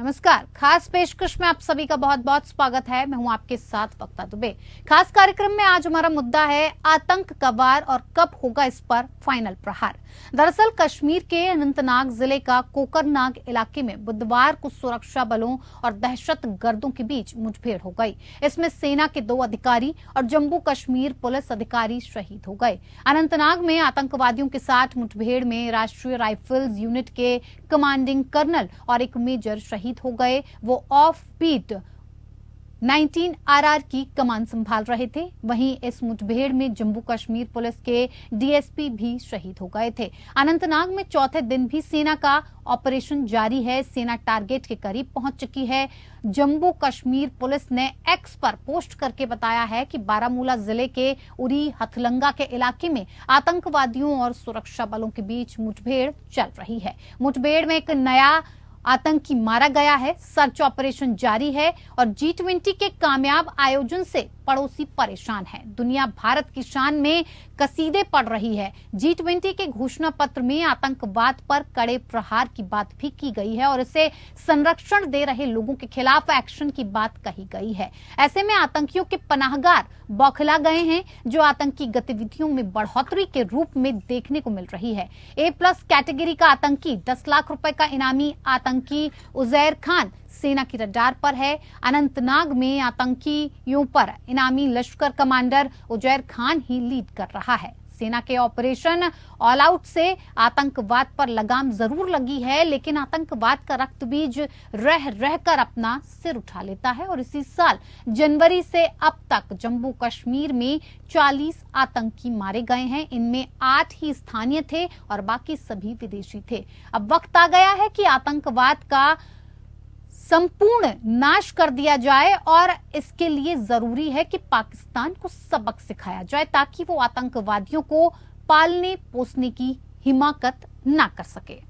नमस्कार। खास पेशकश में आप सभी का बहुत बहुत स्वागत है। मैं हूं आपके साथ वक्ता दुबे। खास कार्यक्रम में आज हमारा मुद्दा है आतंक का वार और कब होगा इस पर फाइनल प्रहार। दरअसल कश्मीर के अनंतनाग जिले का कोकरनाग इलाके में बुधवार को सुरक्षा बलों और दहशतगर्दों के बीच मुठभेड़ हो गई। इसमें सेना के 2 अधिकारी और जम्मू कश्मीर पुलिस अधिकारी शहीद हो गए। अनंतनाग में आतंकवादियों के साथ मुठभेड़ में राष्ट्रीय राइफल्स यूनिट के कमांडिंग कर्नल और एक मेजर शहीद हो गए। वो ऑफ बीट 19 RR की कमान संभाल रहे थे। वहीं इस मुठभेड़ में जम्मू कश्मीर पुलिस के DSP भी शहीद हो गए थे। अनंतनाग में चौथे दिन भी सेना का ऑपरेशन जारी है। सेना टारगेट के करीब पहुंच चुकी है। जम्मू कश्मीर पुलिस ने एक्स पर पोस्ट करके बताया है कि बारामूला जिले के उरी हथलंगा के इलाके में आतंकवादियों और सुरक्षा बलों के बीच मुठभेड़ चल रही है। मुठभेड़ में एक नया आतंकी मारा गया है। सर्च ऑपरेशन जारी है और G20 के कामयाब आयोजन से पड़ोसी परेशान है। दुनिया भारत की शान में कसीदे पड़ रही है। G20 के घोषणा पत्र में आतंकवाद पर कड़े प्रहार की बात भी की गई है और इसे संरक्षण दे रहे लोगों के खिलाफ एक्शन की बात कही गई है। ऐसे में आतंकियों के पनाहगार बौखला गए हैं, जो आतंकी गतिविधियों में बढ़ोतरी के रूप में देखने को मिल रही है। A+ कैटेगरी का आतंकी 10 लाख रुपए का इनामी आतंकी उजैर खान सेना की रडार पर है। अनंतनाग में आतंकियों पर इनामी लश्कर कमांडर उजैर खान ही लीड कर रहा है। सेना के ऑपरेशन ऑल आउट से आतंकवाद पर लगाम जरूर लगी है, लेकिन आतंकवाद का रक्त बीज रह रहकर अपना सिर उठा लेता है और इसी साल जनवरी से अब तक जम्मू कश्मीर में 40 आतंकी मारे गए हैं। इनमें 8 ही स्थानीय थे और बाकी सभी विदेशी थे। अब वक्त आ गया है कि आतंकवाद का संपूर्ण नाश कर दिया जाए और इसके लिए जरूरी है कि पाकिस्तान को सबक सिखाया जाए ताकि वो आतंकवादियों को पालने पोसने की हिमाकत ना कर सके।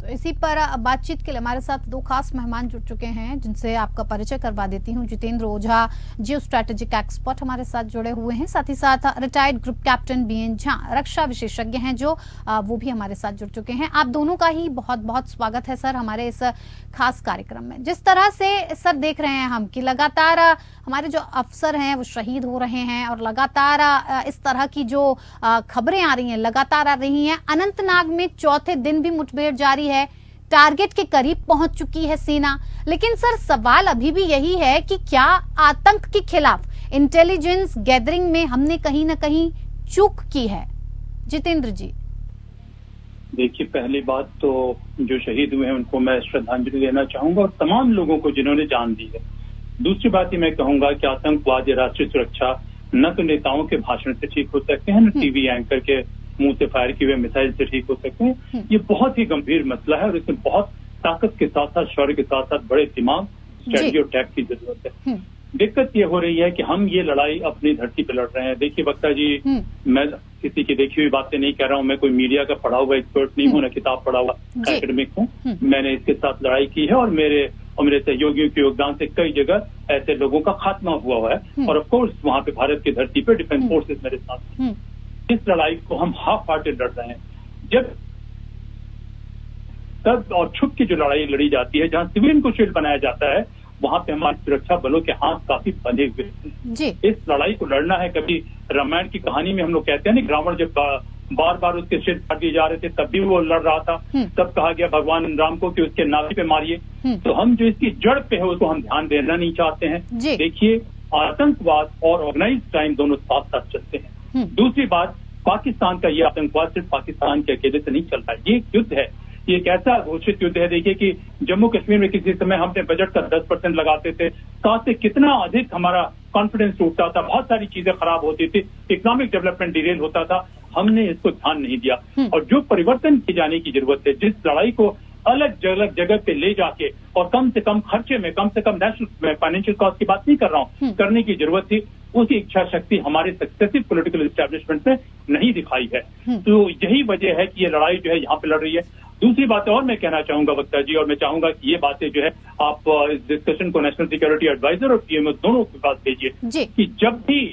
तो इसी पर बातचीत के लिए हमारे साथ 2 खास मेहमान जुड़ चुके हैं, जिनसे आपका परिचय करवा देती हूं। Jitendra Ojha, geo strategic expert हमारे साथ जुड़े हुए हैं। साथ ही साथ retired group captain BN Jha, रक्षा विशेषज्ञ हैं, जो वो भी हमारे साथ जुड़ चुके हैं। आप दोनों का ही बहुत बहुत स्वागत है सर हमारे इस खास कार्यक्रम में। जिस तरह से सर देख रहे हैं हम कि लगातार हमारे जो अफसर हैं वो शहीद हो रहे हैं और लगातार इस तरह की जो खबरें आ रही हैं लगातार आ रही हैं। अनंतनाग में चौथे दिन भी मुठभेड़ जारी है। टारगेट के करीब पहुंच चुकी है सेना। लेकिन सर सवाल अभी भी यही है कि क्या आतंक के खिलाफ इंटेलिजेंस गैदरिंग में हमने कहीं ना कहीं चूक की है? जितेंद्र जी। देखिए, पहली बात तो जो शहीद हुए हैं उनको मैं श्रद्धांजलि देना चाहूंगा और तमाम लोगों को जिन्होंने जान दी है। दूसरी बात ये मैं कहूंगा कि आतंकवाद या राष्ट्रीय सुरक्षा न तो नेताओं के भाषण से ठीक हो सकते हैं, न टीवी एंकर के मुंह से फायर किए हुए मिसाइल से ठीक हो सकते हैं। ये बहुत ही गंभीर मसला है और इसमें बहुत ताकत के साथ साथ शौर्य के साथ साथ बड़े दिमाग, स्ट्रेटजी और टैक्ट की जरूरत है। दिक्कत ये हो रही है कि हम ये लड़ाई अपनी धरती पे लड़ रहे हैं। देखिए वक्ता जी, मैं किसी की देखी हुई बातें नहीं कह रहा हूँ। मैं कोई मीडिया का पढ़ा हुआ एक्सपर्ट नहीं हूँ, न किताब पढ़ा हुआ एकेडमिक हूँ। मैंने इसके साथ लड़ाई की है और मेरे सहयोगियों के योगदान से कई जगह ऐसे लोगों का खात्मा हुआ है। और ऑफकोर्स वहां पे भारत की धरती पे डिफेंस फोर्सेस मेरे साथ हैं। इस लड़ाई को हम हाफ हार्टेड लड़ रहे हैं। जब तब और छुप की जो लड़ाई लड़ी जाती है, जहां सिविलियन को शील्ड बनाया जाता है, वहां पे हमारी सुरक्षा बलों के हाथ काफी बंधे हुए हैं। इस लड़ाई को लड़ना है। कभी रामायण की कहानी में हम लोग कहते हैं ना, रावण जब बार बार उसके सिर काट दिए जा रहे थे तब भी वो लड़ रहा था। तब कहा गया भगवान राम को कि उसके नाभि पे मारिए। तो हम जो इसकी जड़ पे है उसको हम ध्यान देना नहीं चाहते हैं। देखिए, आतंकवाद और ऑर्गेनाइज्ड क्राइम दोनों साथ साथ चलते हैं। दूसरी बात, पाकिस्तान का ये आतंकवाद सिर्फ पाकिस्तान के अकेले से नहीं चलता है। ये एक युद्ध है, ये एक ऐसा घोषित युद्ध है। देखिए कि जम्मू कश्मीर में किसी समय हमने बजट का 10% लगाते थे, साथ से कितना अधिक हमारा कॉन्फिडेंस टूटता था, बहुत सारी चीजें खराब होती थी, इकोनॉमिक डेवलपमेंट डिरेल होता था। हमने इसको ध्यान नहीं दिया। और जो परिवर्तन किए जाने की जरूरत है, जिस लड़ाई को अलग जगह पे ले जाके और कम से कम खर्चे में, कम से कम नेशनल फाइनेंशियल कॉस्ट की बात नहीं कर रहा हूँ, करने की जरूरत थी, उसकी इच्छा शक्ति हमारे सक्सेसिव पॉलिटिकल एस्टेब्लिशमेंट में नहीं दिखाई है। तो यही वजह है कि ये लड़ाई जो है यहाँ पे लड़ रही है। दूसरी बात और मैं कहना चाहूंगा वक्ता जी, और मैं चाहूंगा कि ये बातें जो है आप इस डिस्कशन को नेशनल सिक्योरिटी एडवाइजर और पीएमओ दोनों के पास भेजिए कि जब भी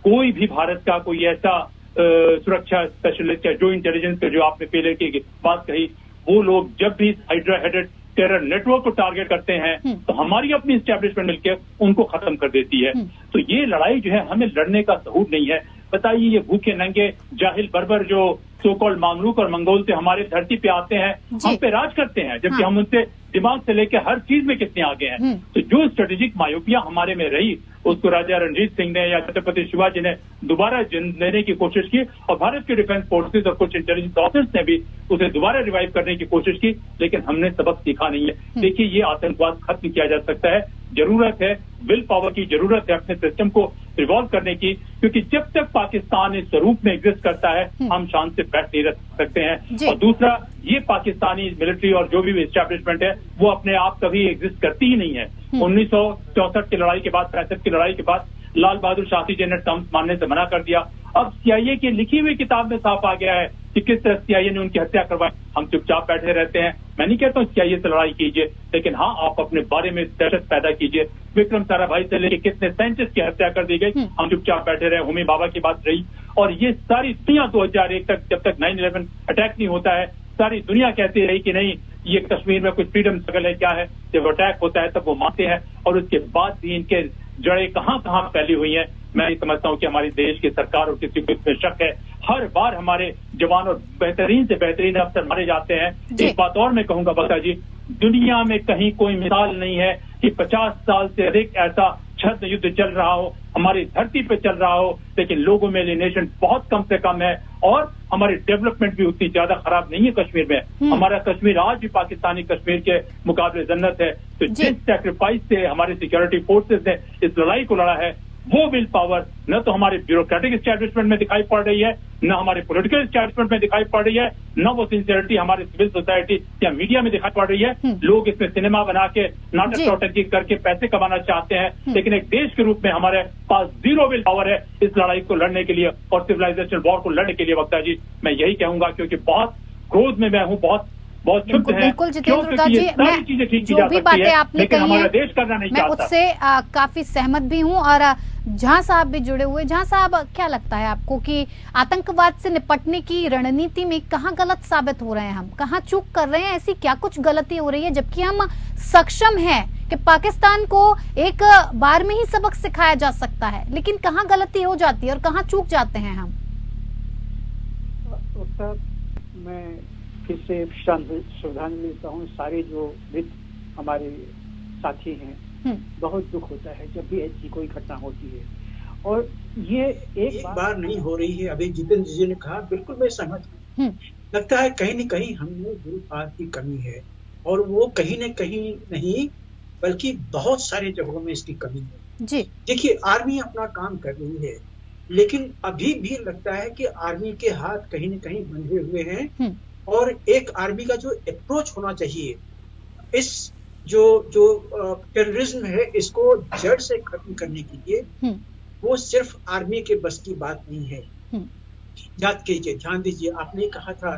कोई भी भारत का कोई ऐसा सुरक्षा स्पेशलिस्ट या जो इंटेलिजेंस का जो आपने पहले की बात कही, वो लोग जब भी हाइड्रा हेडेड टेरर नेटवर्क को टारगेट करते हैं तो हमारी अपनी एस्टैब्लिशमेंट मिलकर उनको खत्म कर देती है। तो ये लड़ाई जो है हमें लड़ने का सहूर नहीं है। बताइए, ये भूखे नंगे जाहिल बर्बर जो सो कॉल्ड मामलूक और मंगोल से हमारे धरती पे आते हैं, हम पे राज करते हैं, जबकि हम उनसे दिमाग से लेकर हर चीज में कितने आगे हैं। तो जो स्ट्रेटेजिक मायोपिया हमारे में रही, उसको राजा रणजीत सिंह ने या छत्रपति शिवाजी ने दोबारा लेने की कोशिश की, और भारत के डिफेंस फोर्सेज और कुछ इंटेलिजेंस ऑफिसर्स ने भी उसे दोबारा रिवाइव करने की कोशिश की, लेकिन हमने सबक सीखा नहीं है। देखिए, ये आतंकवाद खत्म किया जा सकता है। जरूरत है विल पावर की, जरूरत है अपने सिस्टम को रिवॉल्व करने की, क्योंकि जब तक पाकिस्तान इस स्वरूप में एग्जिस्ट करता है हम शांति से बैठ नहीं रह सकते हैं। और दूसरा, ये पाकिस्तानी मिलिट्री और जो भी एस्टैब्लिशमेंट है वो अपने आप कभी एग्जिस्ट करती ही नहीं है। 1964 की लड़ाई के बाद, 65 की लड़ाई के बाद लाल बहादुर शास्त्री जी ने टर्म्स मानने से मना कर दिया। अब सीआईए की लिखी हुई किताब में साफ आ गया है कि किस तरह सीआईए ने उनकी हत्या करवाई। हम चुपचाप बैठे रहते हैं। मैं नहीं कहता हूँ सीआईए से लड़ाई कीजिए, लेकिन हाँ, आप अपने बारे में दहशत पैदा कीजिए। विक्रम साराभाई से लेकर कितने साइंटिस्ट की हत्या कर दी गई, हम चुपचाप बैठे रहे। होमी बाबा की बात रही, और ये सारी दुनिया 2001 तक, जब तक 9/11 अटैक नहीं होता है, सारी दुनिया कहती रही कि नहीं, ये कश्मीर में कुछ फ्रीडम स्ट्रगल है, क्या है। जब अटैक होता है तब वो मानते हैं, और उसके बाद भी इनके जड़ें कहां कहां फैली हुई हैं। मैं ये समझता हूं कि हमारे देश की सरकार और किसी को इसमें शक है। हर बार हमारे जवान और बेहतरीन से बेहतरीन अफसर मारे जाते हैं। एक बात और मैं कहूंगा बक्ता जी, दुनिया में कहीं कोई मिसाल नहीं है कि 50 साल से अधिक ऐसा छद्म युद्ध चल रहा हो, हमारी धरती पे चल रहा हो, लेकिन लोगों में एलिनेशन बहुत कम से कम है, और हमारी डेवलपमेंट भी उतनी ज्यादा खराब नहीं है कश्मीर में। हमारा कश्मीर आज भी पाकिस्तानी कश्मीर के मुकाबले जन्नत है। तो जिस सैक्रिफाइस से हमारे सिक्योरिटी फोर्सेज ने इस लड़ाई को लड़ा है, वो विल पावर न तो हमारे ब्यूरोक्रेटिक एस्टैब्लिशमेंट में दिखाई पड़ रही है, न हमारे पॉलिटिकल एस्टैब्लिशमेंट में दिखाई पड़ रही है, न वो सिंसियरिटी हमारे सिविल सोसाइटी या मीडिया में दिखाई पड़ रही है। लोग इसमें सिनेमा बना के नाटक टोटकी करके पैसे कमाना चाहते हैं, लेकिन एक देश के रूप में हमारे पास जीरो विल पावर है इस लड़ाई को लड़ने के लिए और सिविलाइजेशन वॉर को लड़ने के लिए। वक्ता जी, मैं यही कहूंगा, क्योंकि बहुत क्रोध में मैं हूँ, बहुत क्षुब्ध है। बिल्कुल जितेंद्र दा जी, मैं जो भी बातें आपने कही है देश करना नहीं मैं उससे काफी सहमत भी हूँ। और जहां साहब भी जुड़े हुए, जहां साहब, क्या लगता है आपको कि आतंकवाद से निपटने की रणनीति में कहाँ गलत साबित हो रहे हैं हम, कहाँ चूक कर रहे हैं? ऐसी क्या कुछ गलती हो रही है जबकि हम सक्षम हैं कि पाकिस्तान को एक बार में ही सबक सिखाया जा सकता है, लेकिन कहाँ गलती हो जाती है और कहाँ चूक जाते हैं हम? मैं फिर से श्रद्धांजलि देता हूँ सारे जो मृत हमारे साथी हैं। बहुत दुख होता है जब भी ऐसी कोई घटना होती है, और ये एक बार नहीं हो रही है। अभी जितेंद्र जी ने कहा, बिल्कुल मैं सहमत हूँ। लगता है कहीं न कहीं हमने विल-पावर की कमी है, और वो कहीं न कहीं नहीं बल्कि बहुत सारे जगहों में इसकी कमी है जी। देखिए, आर्मी अपना काम कर रही है, लेकिन अभी भी लगता है कि आर्मी के हाथ कहीं न कहीं बंधे हुए हैं, और एक आर्मी का जो अप्रोच होना चाहिए, इस जो टेररिज्म है इसको जड़ से खत्म करने के लिए, वो सिर्फ आर्मी के बस की बात नहीं है। याद कीजिए, ध्यान दीजिए, आपने कहा था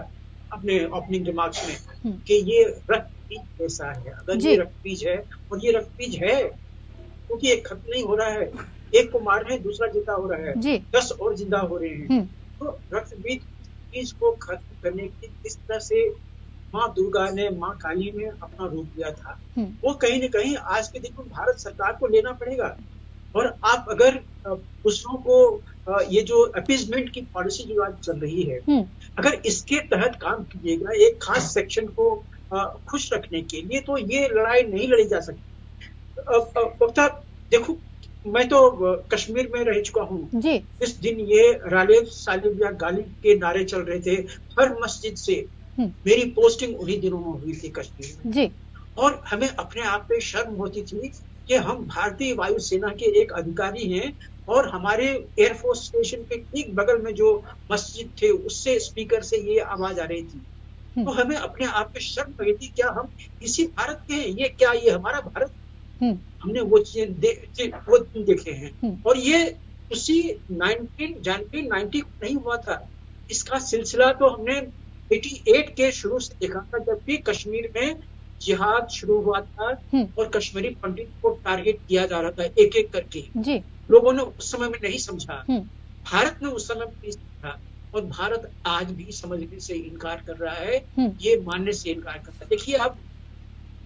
अपने ओपनिंग रिमार्क्स में कि ये रक्तपीज जैसा है। अगर ये रक्तपीज है, और ये रक्तपीज है क्योंकि एक खत्म नहीं हो रहा है, एक को मार रहे हैं, दूसरा जिंदा हो रहा है, 10 और जिंदा हो रहे हैं। तो रक्तपीज को खत्म करने की इस तरह से माँ दुर्गा ने, माँ काली ने अपना रूप लिया था, वो कहीं न कहीं आज के दिन में भारत सरकार को लेना पड़ेगा। और आप अगर दूसरों को ये जो अपीजमेंट की पॉलिसी जो आज चल रही है, अगर इसके तहत काम कीजिएगा एक खास सेक्शन को खुश रखने के लिए, तो ये लड़ाई नहीं लड़ी जा सकती। देखो, मैं तो कश्मीर में रह चुका हूँ। इस दिन ये रालेब सालिब या गालिब के नारे चल रहे थे हर मस्जिद से। मेरी पोस्टिंग उन्हीं दिनों में हुई थी कश्मीर में, और हमें अपने आप पे शर्म होती थी कि हम भारतीय वायुसेना के एक अधिकारी हैं, और हमारे एयरफोर्स स्टेशन के ठीक बगल में जो मस्जिद थे उससे स्पीकर से ये आवाज आ रही थी। तो हमें अपने आप पे शर्म लगी थी, क्या हम इसी भारत के हैं? ये क्या ये हमारा भारत? हमने वो चीजें देखे हैं, और ये उसी 1990 नहीं हुआ था। इसका सिलसिला तो हमने 88 के शुरू से देखा था, जब भी कश्मीर में जिहाद शुरू हुआ था और कश्मीरी पंडित को टारगेट किया जा रहा था एक एक करके जी। लोगों ने उस समय में नहीं समझा, भारत ने उस समय में नहीं समझा, और भारत आज भी समझने से इनकार कर रहा है, ये मानने से इनकार करता है। देखिए, अब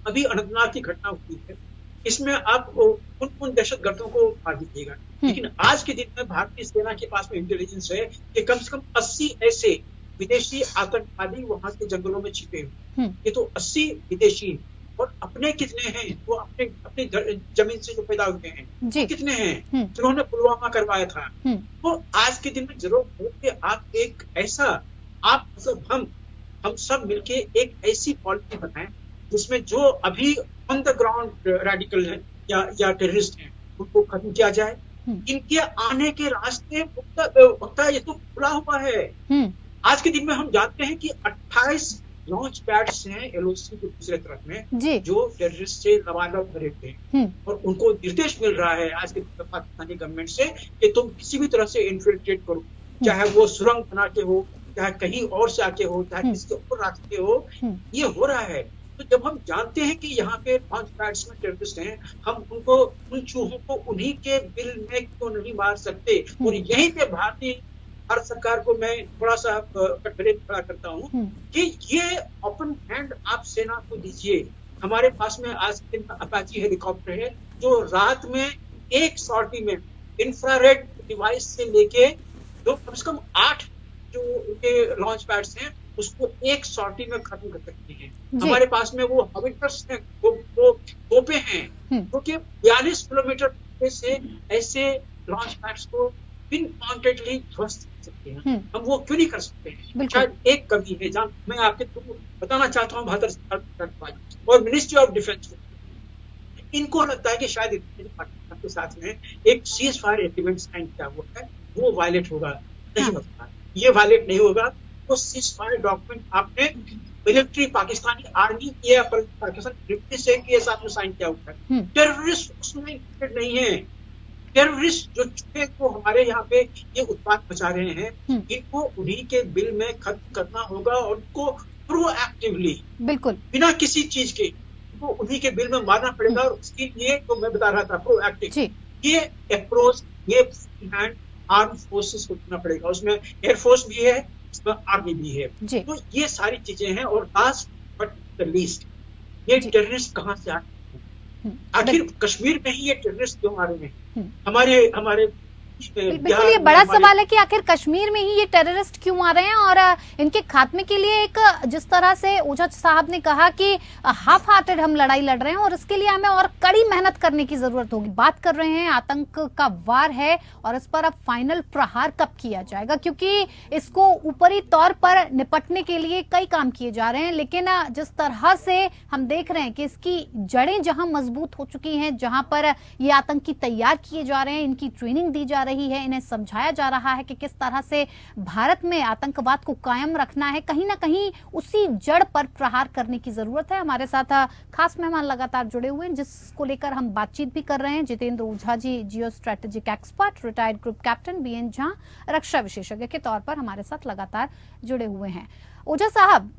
अभी अनंतनाग की घटना हुई है, इसमें आप उन दहशतगर्दों को मार दीजिएगा, लेकिन आज के दिन में भारतीय सेना के पास में इंटेलिजेंस है कि कम से कम 80 ऐसे विदेशी आतंकवादी वहां के जंगलों में छिपे हुए। ये तो 80 विदेशी, और अपने कितने हैं, वो अपने जमीन से जो पैदा हुए हैं वो कितने हैं जिन्होंने पुलवामा करवाया था। तो आज के दिन में जरूरत है कि आप एक ऐसा, आप मतलब हम सब मिलके एक ऐसी पॉलिसी बनाएं जिसमें जो अभी ऑन द ग्राउंड रेडिकल है या टेररिस्ट हैं उनको खत्म किया जाए। इनके आने के रास्ते वक्ता ये तो खुला हुआ है। आज के दिन में हम जानते हैं कि 28 लॉन्च पैड्स हैं एलओसी के दूसरे तरफ में जो टेररिस्ट से लबालब भरे थे, और उनको निर्देश मिल रहा है आज के पाकिस्तानी गवर्नमेंट से कि तुम किसी भी तरह से इन्फिल्ट्रेट करो, चाहे वो सुरंग बना के हो, चाहे कहीं और से आके हो, चाहे किसके ऊपर रास्ते हो, ये हो रहा है। तो जब हम जानते हैं कि यहाँ पे लॉन्च पैड्स में टेररिस्ट हैं, हम उन चूहों को उन्हीं के बिल में क्यों नहीं मार सकते। और यहीं पे भारत सरकार को मैं थोड़ा सा कटघरे खड़ा करता हूँ कि ये ओपन हैंड आप सेना को दीजिए। हमारे पास में आज के दिन अपाची हेलीकॉप्टर है जो रात में एक सॉर्टी में इंफ्रारेड डिवाइस से लेके जो कम से कम 8 जो उनके लॉन्च पैड्स हैं उसको एक सॉर्टी में खत्म कर सकते हैं। हमारे पास में वो हविटर्स हैं, वो तोपे हैं जो कि 42 किलोमीटर से ऐसे लॉन्च पैड्स को पिन पॉइंटेडली ध्वस्त कर सकते हैं। हम वो क्यों नहीं कर सकते हैं? शायद एक कमी है जहाँ मैं आपके बताना चाहता हूँ भारत सरकार और मिनिस्ट्री ऑफ डिफेंस, इनको लगता है कि शायद पाकिस्तान के साथ में एक सीज फायर एग्रीमेंट साइन किया हुआ है, वो वायलेट होगा। नहीं होगा, ये वायलेट नहीं होगा। वो सीज फायर डॉक्यूमेंट आपने मिलिट्री पाकिस्तानी आर्मी या पाकिस्तान मिलिट्री से के साथ में साइन किया हुआ है। टेररिस्ट उसमें इंक्लूडेड नहीं है। टेररिस्ट जो चुके को हमारे यहाँ पे ये उत्पाद मचा रहे हैं, इनको उन्हीं के बिल में खत्म करना होगा और उनको प्रोएक्टिवली बिल्कुल बिना किसी चीज के तो उन्हीं के बिल में मारना पड़ेगा। और उसके लिए तो मैं बता रहा था प्रोएक्टिव ये अप्रोच, ये हैंड आर्म फोर्सेस को देना पड़ेगा। उसमें एयरफोर्स भी है, उसमें आर्मी भी है। तो ये सारी चीजें हैं। और लास्ट बट द लीस्ट, ये टेररिस्ट कहाँ से आते हैं? आखिर कश्मीर में ही ये टेररिस्ट क्यों आ रहे हैं? हमारे बिल्कुल ये बड़ा सवाल है कि आखिर कश्मीर में ही ये टेररिस्ट क्यों आ रहे हैं। और इनके खात्मे के लिए एक जिस तरह से ओझा साहब ने कहा कि हाफ हार्टेड हम लड़ाई लड़ रहे हैं और इसके लिए हमें और कड़ी मेहनत करने की जरूरत होगी। बात कर रहे हैं आतंक का वार है और इस पर अब फाइनल प्रहार कब किया जाएगा, क्योंकि इसको ऊपरी तौर पर निपटने के लिए कई काम किए जा रहे हैं, लेकिन जिस तरह से हम देख रहे हैं कि इसकी जड़ें जहां मजबूत हो चुकी हैं, जहां पर ये आतंकी तैयार किए जा रहे हैं, इनकी ट्रेनिंग दी जा रही है, इन्हें समझाया जा रहा है कि किस तरह से भारत में आतंकवाद को कायम रखना है, कहीं ना कहीं उसी जड़ पर प्रहार करने की जरूरत है। हमारे साथ खास मेहमान लगातार जुड़े हुए हैं जिसको लेकर हम बातचीत भी कर रहे हैं। Jitendra Ojha ji, geo strategic expert, retired group captain, B N Jha रक्षा विशेषज्ञ के तौर पर हमारे साथ लगातार जुड़े हुए हैं। ओझा साहब,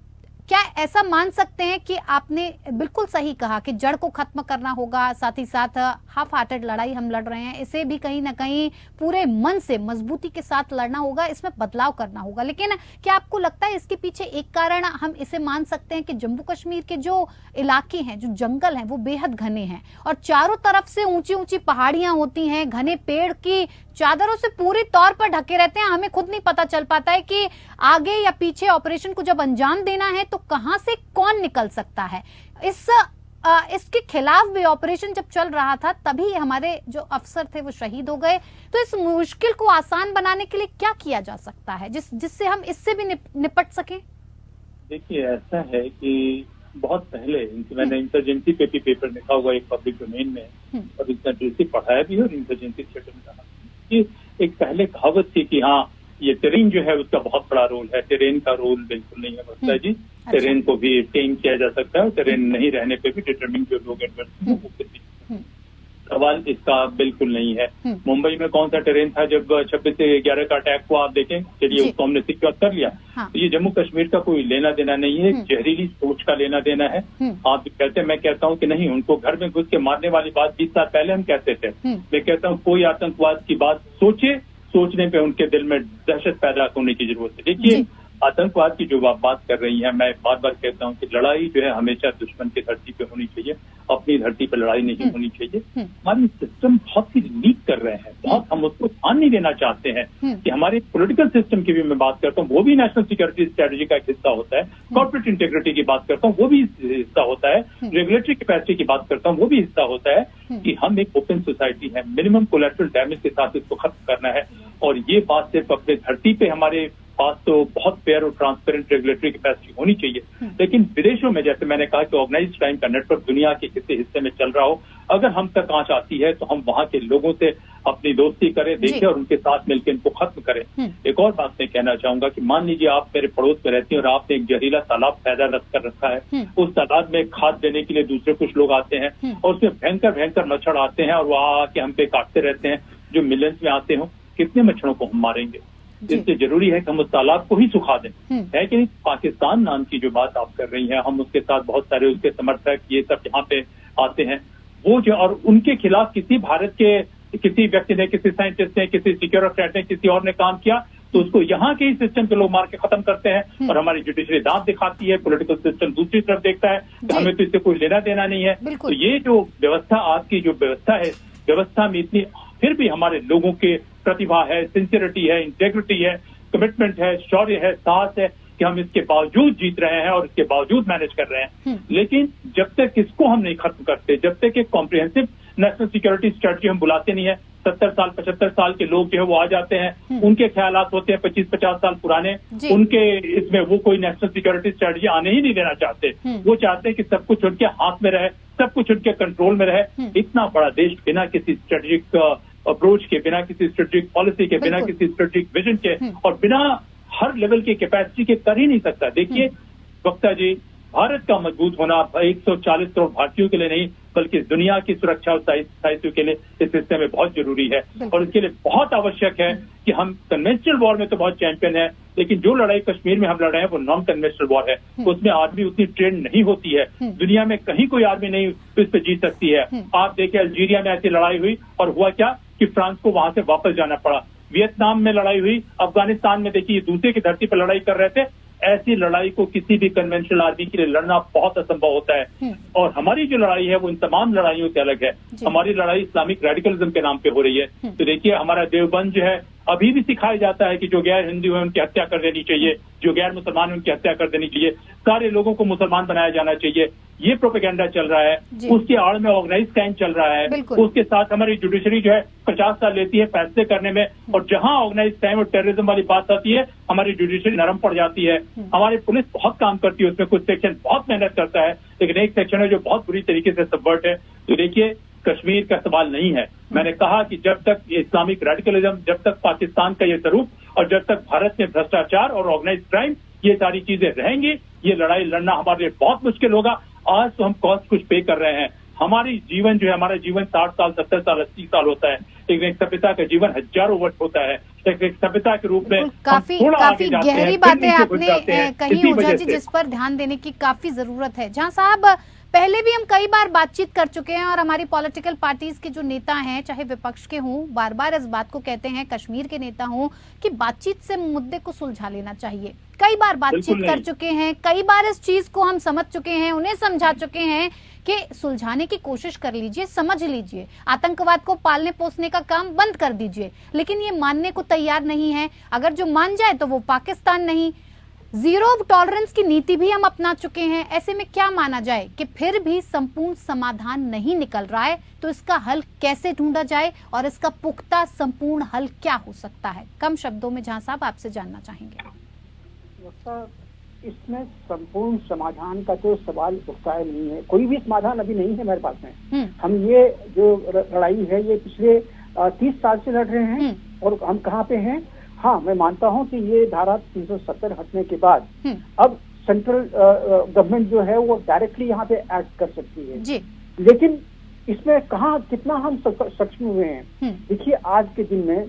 क्या ऐसा मान सकते हैं कि आपने बिल्कुल सही कहा कि जड़ को खत्म करना होगा, साथ ही साथ हाफ हार्टेड लड़ाई हम लड़ रहे हैं, इसे भी कहीं ना कहीं पूरे मन से मजबूती के साथ लड़ना होगा, इसमें बदलाव करना होगा। लेकिन क्या आपको लगता है इसके पीछे एक कारण हम इसे मान सकते हैं कि जम्मू कश्मीर के जो इलाके हैं, जो जंगल हैं, वो बेहद घने हैं और चारों तरफ से ऊंची ऊंची पहाड़ियां होती हैं, घने पेड़ की चादरों से पूरी तौर पर ढके रहते हैं। हमें खुद नहीं पता चल पाता है कि आगे या पीछे ऑपरेशन को जब अंजाम देना है तो कहां से कौन निकल सकता है। इसके खिलाफ भी ऑपरेशन जब चल रहा था तभी हमारे जो अफसर थे वो शहीद हो गए। तो इस मुश्किल को आसान बनाने के लिए क्या किया जा सकता है जिससे हम इससे भी निपट सकें? देखिए, ऐसा है कि बहुत पहले मैंने इंसर्जेंसी पे भी पेपर लिखा हुआ एक पब्लिक डोमेन में और इंसर्जेंसी पढ़ाया भी और इंसर्जेंसी थिएटर में कहा कि एक पहले कहावत थी कि हाँ ये टेरेन जो है उसका बहुत बड़ा रोल है। टेरेन का रोल बिल्कुल नहीं है वक्ता जी। टेरेन को भी टेम किया जा सकता है, टेरेन नहीं रहने पे भी डिटरमिन जो लोग एडवर्स हैं वो सवाल इसका बिल्कुल नहीं है। मुंबई में कौन सा ट्रेन था जब 26 से 11 का अटैक हुआ, आप देखें, चलिए उसको हमने सिक्योर कर लिया। तो ये जम्मू कश्मीर का कोई लेना देना नहीं है, जहरीली सोच का लेना देना है। आप कहते हैं, मैं कहता हूँ कि नहीं, उनको घर में घुस के मारने वाली बात 20 साल पहले हम कहते थे। मैं कहता हूँ कोई आतंकवाद की बात सोचने पे उनके दिल में दहशत पैदा होने की जरूरत है। देखिए, आतंकवाद की जो आप बात कर रही हैं, मैं बार बार कहता हूं कि लड़ाई जो है हमेशा दुश्मन की धरती पे होनी चाहिए, अपनी धरती पे लड़ाई नहीं होनी चाहिए। हमारी सिस्टम बहुत ही लीक कर रहे हैं, बहुत हम उसको ध्यान नहीं देना चाहते हैं कि हमारे पॉलिटिकल सिस्टम की भी मैं बात करता हूँ, वो भी नेशनल सिक्योरिटी स्ट्रेटेजी का एक हिस्सा होता है। कॉर्पोरेट इंटीग्रिटी की बात करता हूँ, वो भी हिस्सा होता है। रेगुलेटरी कैपेसिटी की बात करता हूँ, वो भी हिस्सा होता है कि हम एक ओपन सोसाइटी है। मिनिमम कोलैटरल डैमेज के साथ इसको खत्म करना है। और ये बात सिर्फ अपने धरती पे हमारे पास तो बहुत फेयर और ट्रांसपेरेंट रेगुलेटरी कैपेसिटी होनी चाहिए, लेकिन विदेशों में, जैसे मैंने कहा कि ऑर्गेनाइज्ड क्राइम का नेटवर्क दुनिया के किसी हिस्से में चल रहा हो, अगर हम तक आंच आती है तो हम वहां के लोगों से अपनी दोस्ती करें, देखें और उनके साथ मिलकर इनको खत्म करें। एक और बात मैं कहना चाहूंगा कि मान लीजिए आप मेरे पड़ोस में रहती हैं और आपने एक जहरीला तालाब पैदा कर रखा है। उस तालाब में खाद देने के लिए दूसरे कुछ लोग आते हैं और उसमें भयंकर मच्छर आते हैं और वहां आके हम पे काटते रहते हैं, जो मिलियंस में आते हो। कितने मच्छरों को हम मारेंगे? इसलिए जरूरी है कि हम उस तालाब को ही सुखा दें, है कि नहीं? पाकिस्तान नाम की जो बात आप कर रही हैं, हम उसके साथ बहुत सारे उसके समर्थक ये सब यहाँ पे आते हैं, वो जो, और उनके खिलाफ किसी भारत के किसी व्यक्ति ने, किसी साइंटिस्ट ने, किसी सिक्योरिटी ने, किसी और ने काम किया तो उसको यहाँ के ही सिस्टम के लोग मार के खत्म करते हैं। और हमारी जुडिशरी दांत दिखाती है, पॉलिटिकल सिस्टम दूसरी तरफ देखता है कि हमें तो इससे कोई लेना देना नहीं है। तो ये जो व्यवस्था, आपकी जो व्यवस्था है, व्यवस्था में इतनी फिर भी हमारे लोगों के प्रतिभा है, सिंसियरिटी है, इंटेग्रिटी है, कमिटमेंट है, शौर्य है, साहस है कि हम इसके बावजूद जीत रहे हैं और इसके बावजूद मैनेज कर रहे हैं। लेकिन जब तक इसको हम नहीं खत्म करते, जब तक एक कॉम्प्रिहेंसिव नेशनल सिक्योरिटी स्ट्रेटजी हम बुलाते नहीं है, 70 साल 75 साल के लोग जो है वो आ जाते हैं, उनके ख्यालात होते हैं 25-50 साल पुराने, उनके इसमें वो कोई नेशनल सिक्योरिटी स्ट्रेटजी आने ही नहीं देना चाहते। वो चाहते हैं कि सब कुछ उनके हाथ में रहे, सब कुछ उनके कंट्रोल में रहे। इतना बड़ा देश बिना किसी स्ट्रेटेजिक अप्रोच के, बिना किसी स्ट्रेटेजिक पॉलिसी के, बिना किसी स्ट्रेटेजिक विजन के और बिना हर लेवल की कैपेसिटी के कर ही नहीं सकता। देखिए वक्ता जी, भारत का मजबूत होना 140 करोड़ भारतीयों के लिए नहीं बल्कि दुनिया की सुरक्षा और स्थायित्व के लिए इस हिस्से में बहुत जरूरी है। और इसके लिए बहुत आवश्यक है कि हम कन्वेंशनल वॉर में तो बहुत चैंपियन है, लेकिन जो लड़ाई कश्मीर में हम लड़ रहे हैं वो नॉन कन्वेंशनल वॉर है। उसमें आर्मी उतनी ट्रेन नहीं होती है, दुनिया में कहीं कोई आर्मी नहीं इस पे जीत सकती है। आप देखिए अल्जीरिया में ऐसी लड़ाई हुई और हुआ क्या कि फ्रांस को वहां से वापस जाना पड़ा। वियतनाम में लड़ाई हुई, अफगानिस्तान में देखिए दूसरे की धरती पर लड़ाई कर रहे थे। ऐसी लड़ाई को किसी भी कन्वेंशनल आर्मी के लिए लड़ना बहुत असंभव होता है। और हमारी जो लड़ाई है वो इन तमाम लड़ाइयों से अलग है। हमारी लड़ाई इस्लामिक रेडिकलिज्म के नाम पे हो रही है। तो देखिए हमारा देवबंद जो है अभी भी सिखाया जाता है कि जो गैर हिंदू है उनकी हत्या कर देनी चाहिए, जो गैर मुसलमान है उनकी हत्या कर देनी चाहिए, सारे लोगों को मुसलमान बनाया जाना चाहिए। ये प्रोपेगेंडा चल रहा है, उसके आड़ में ऑर्गेनाइज क्राइम चल रहा है। उसके साथ हमारी जुडिशरी जो है 50 साल लेती है फैसले करने में, और जहां ऑर्गेनाइज क्राइम और टेररिज्म वाली बात आती है हमारी जुडिशरी नरम पड़ जाती है। हमारी पुलिस बहुत काम करती है, उसमें कुछ सेक्शन बहुत मेहनत करता है, लेकिन एक सेक्शन है जो बहुत बुरी तरीके से सबवर्ट है। तो देखिए कश्मीर का सवाल नहीं है। मैंने कहा कि जब तक इस्लामिक रेडिकलिज्म, जब तक पाकिस्तान का ये स्वरूप और जब तक भारत में भ्रष्टाचार और ऑर्गेनाइज क्राइम ये सारी चीजें रहेंगी, ये लड़ाई लड़ना हमारे लिए बहुत मुश्किल होगा। आज तो हम कॉस्ट कुछ पे कर रहे हैं। हमारी जीवन जो है, हमारा जीवन 60 साल 70 साल 80 साल होता है, लेकिन एक सभ्यता का जीवन हजारों वर्ष होता है। एक सभ्यता के रूप में काफी गहरी बातें आपने कही ऊर्जा जी, जिस पर ध्यान देने की काफी जरूरत है। जहां साहब पहले भी हम कई बार बातचीत कर चुके हैं और हमारी पॉलिटिकल पार्टीज के जो नेता हैं, चाहे विपक्ष के हों, बार बार इस बात को कहते हैं, कश्मीर के नेता हों, कि बातचीत से मुद्दे को सुलझा लेना चाहिए। कई बार बातचीत कर चुके हैं, कई बार इस चीज को हम समझ चुके हैं, उन्हें समझा चुके हैं कि सुलझाने की कोशिश कर लीजिए, समझ लीजिए, आतंकवाद को पालने पोसने का काम बंद कर दीजिए। लेकिन ये मानने को तैयार नहीं है। अगर जो मान जाए तो वो पाकिस्तान नहीं। जीरो टॉलरेंस की नीति भी हम अपना चुके हैं। ऐसे में क्या माना जाए कि फिर भी संपूर्ण समाधान नहीं निकल रहा है, तो इसका हल कैसे ढूंढा जाए और इसका पुख्ता संपूर्ण हल क्या हो सकता है? कम शब्दों में जहां साहब आपसे जानना चाहेंगे। इसमें संपूर्ण समाधान का तो सवाल उठता है नहीं है, कोई भी समाधान अभी नहीं है मेरे पास में। हम ये जो लड़ाई है ये पिछले 30 साल से लड़ रहे हैं और हम कहाँ पे हैं। हाँ, मैं मानता हूँ कि ये धारा 370 हटने के बाद अब सेंट्रल गवर्नमेंट जो है वो डायरेक्टली यहाँ पे एक्ट कर सकती है जी। लेकिन इसमें कहाँ कितना हम सक्षम हुए हैं। देखिए आज के दिन में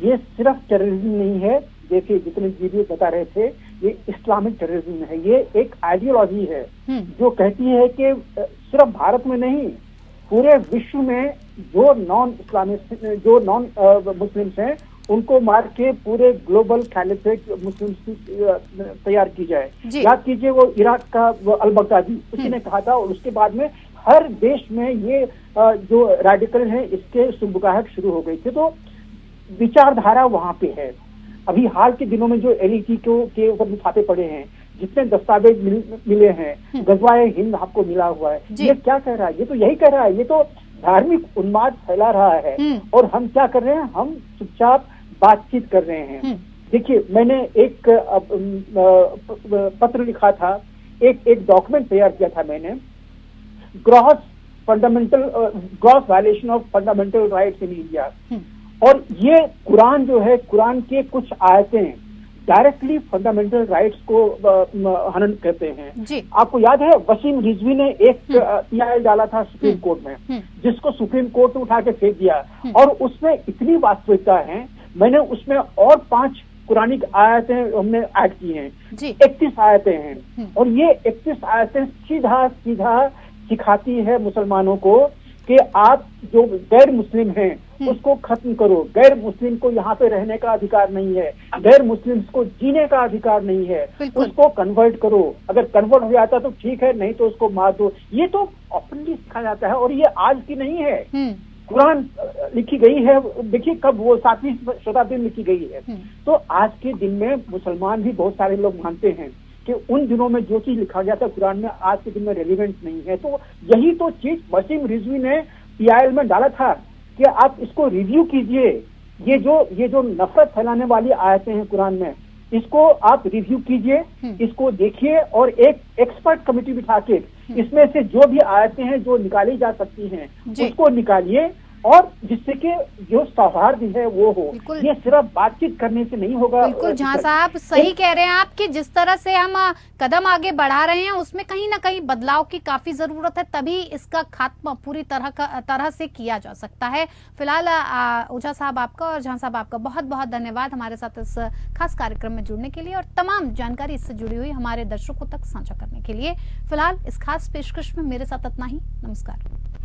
ये सिर्फ टेररिज्म नहीं है, देखिए जितने जी बता रहे थे, ये इस्लामिक टेररिज्म है, ये एक आइडियोलॉजी है जो कहती है कि सिर्फ भारत में नहीं पूरे विश्व में जो नॉन मुस्लिम्स हैं उनको मार के पूरे ग्लोबल कैलिफेट मुस्लिम्स तैयार की जाए। याद कीजिए वो इराक का अल बगदादी, उसी ने कहा था, और उसके बाद में हर देश में ये जो रेडिकल है इसके सुबुगाहट शुरू हो गई थी। तो विचारधारा वहां पे है। अभी हाल के दिनों में जो एलईटी के ऊपर छापे पड़े हैं, जितने दस्तावेज मिले हैं, गजवाए हिंद आपको मिला हुआ है, ये क्या कह रहा है? ये तो यही कह रहा है, ये तो धार्मिक उन्माद फैला रहा है। और हम क्या कर रहे हैं? हम चुपचाप बातचीत कर रहे हैं। देखिए मैंने एक पत्र लिखा था, एक डॉक्यूमेंट तैयार किया था मैंने, gross violation of fundamental rights in India. और ये कुरान जो है, कुरान के कुछ आयतें डायरेक्टली फंडामेंटल राइट्स को हनन करते हैं। आपको याद है वसीम रिजवी ने एक पीआई डाला था सुप्रीम कोर्ट में, जिसको सुप्रीम कोर्ट ने उठा के फेंक दिया। और उसमें इतनी वास्तविकता है, मैंने उसमें और 5 कुरानिक आयतें हमने ऐड की हैं, 31 आयतें हैं। और ये 31 आयतें सीधा सिखाती है मुसलमानों को कि आप जो गैर मुस्लिम हैं उसको खत्म करो, गैर मुस्लिम को यहाँ पे रहने का अधिकार नहीं है, गैर मुस्लिम को जीने का अधिकार नहीं है, उसको कन्वर्ट करो, अगर कन्वर्ट हो जाता तो ठीक है, नहीं तो उसको मार दो। ये तो ओपनली सिखाया जाता है और ये आज की नहीं है, कुरान लिखी गई है, देखिए कब वो 7वीं शताब्दी में लिखी गई है। तो आज के दिन में मुसलमान भी बहुत सारे लोग मानते हैं कि उन दिनों में जो चीज लिखा गया था कुरान में आज के दिन में रेलिवेंट नहीं है। तो यही तो चीज वसीम रिजवी ने पीआईएल में डाला था कि आप इसको रिव्यू कीजिए, ये जो नफरत फैलाने वाली आयतें हैं कुरान में, इसको आप रिव्यू कीजिए, इसको देखिए और एक एक्सपर्ट कमेटी बिठा के इसमें से जो भी आयतें हैं जो निकाली जा सकती हैं उसको निकालिए, और जिससे कि जो सौहार्द है वो हो। ये सिर्फ बातचीत करने से नहीं होगा। बिल्कुल जहां साहब सही कह रहे हैं आप कि जिस तरह से हम कदम आगे बढ़ा रहे हैं उसमें कहीं ना कहीं बदलाव की काफी जरूरत है, तभी इसका खात्मा पूरी तरह से किया जा सकता है। फिलहाल ओझा साहब आपका और जहां साहब आपका बहुत बहुत धन्यवाद हमारे साथ इस खास कार्यक्रम में जुड़ने के लिए और तमाम जानकारी इससे जुड़ी हुई हमारे दर्शकों तक साझा करने के लिए। फिलहाल इस खास पेशकश में मेरे साथ इतना ही। नमस्कार।